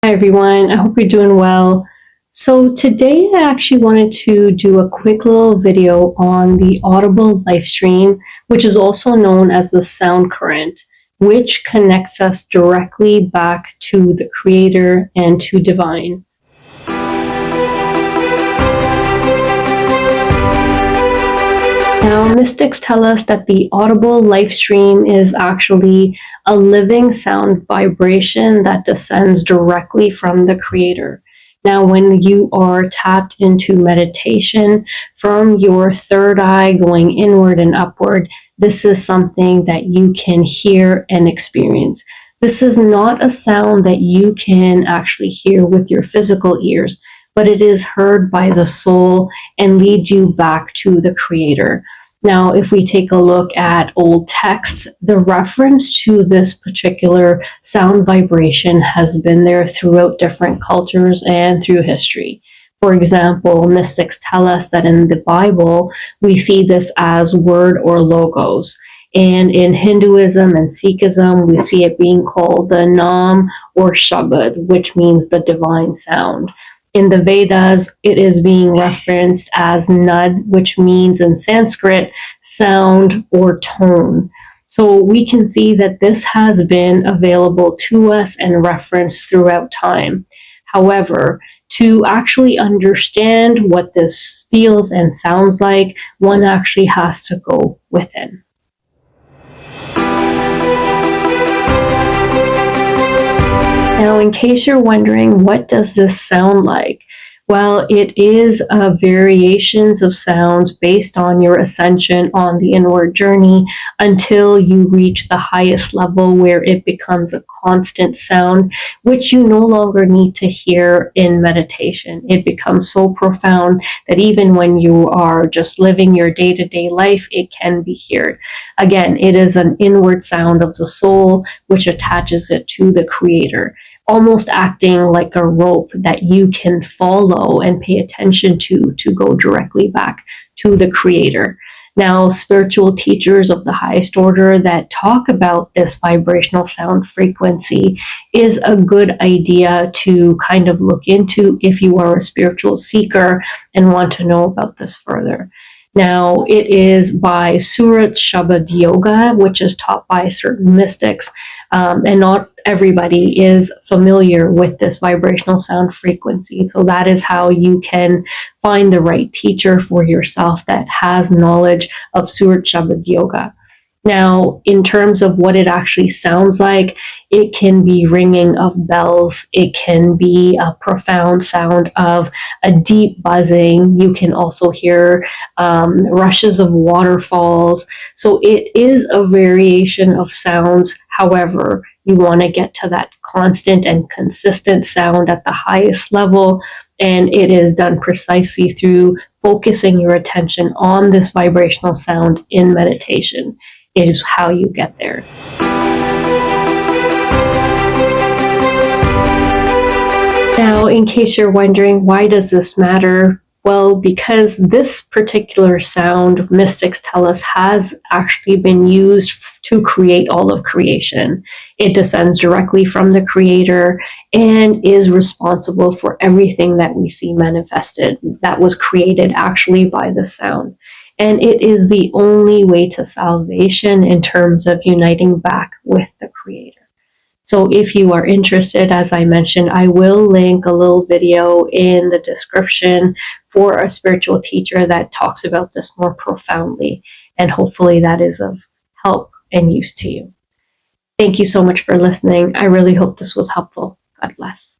Hi everyone, I hope you're doing well. So today I actually wanted to do a quick little video on the Audible Life stream, which is also known as the sound current, which connects us directly back to the Creator and to Divine. Now, mystics tell us that the Audible Life stream is actually a living sound vibration that descends directly from the Creator. Now, when you are tapped into meditation from your third eye going inward and upward, this is something that you can hear and experience. This is not a sound that you can actually hear with your physical ears, but it is heard by the soul and leads you back to the Creator. Now, if we take a look at old texts, the reference to this particular sound vibration has been there throughout different cultures and through history. For example, mystics tell us that in the Bible, we see this as word or logos. And in Hinduism and Sikhism, we see it being called the Nam or Shabad, which means the divine sound. In the Vedas, it is being referenced as Nud, which means in Sanskrit, sound or tone. So we can see that this has been available to us and referenced throughout time. However, to actually understand what this feels and sounds like, one actually has to go within. Now, in case you're wondering, what does this sound like? Well, it is variations of sounds based on your ascension on the inward journey until you reach the highest level where it becomes a constant sound, which you no longer need to hear in meditation. It becomes so profound that even when you are just living your day-to-day life, it can be heard. Again, it is an inward sound of the soul, which attaches it to the Creator, almost acting like a rope that you can follow and pay attention to go directly back to the Creator. Now, spiritual teachers of the highest order that talk about this vibrational sound frequency is a good idea to kind of look into if you are a spiritual seeker and want to know about this further. Now, it is by Surat Shabad Yoga, which is taught by certain mystics, and not everybody is familiar with this vibrational sound frequency. So that is how you can find the right teacher for yourself that has knowledge of Surat Shabad Yoga. Now, in terms of what it actually sounds like, it can be ringing of bells. It can be a profound sound of a deep buzzing. You can also hear rushes of waterfalls. So it is a variation of sounds. However, you want to get to that constant and consistent sound at the highest level. And it is done precisely through focusing your attention on this vibrational sound in meditation. It is how you get there. Now, in case you're wondering, why does this matter? Well, because this particular sound, mystics tell us, has actually been used to create all of creation. It descends directly from the Creator and is responsible for everything that we see manifested that was created actually by the sound. And it is the only way to salvation in terms of uniting back with the Creator. So if you are interested, as I mentioned, I will link a little video in the description for a spiritual teacher that talks about this more profoundly. And hopefully that is of help and use to you. Thank you so much for listening. I really hope this was helpful. God bless.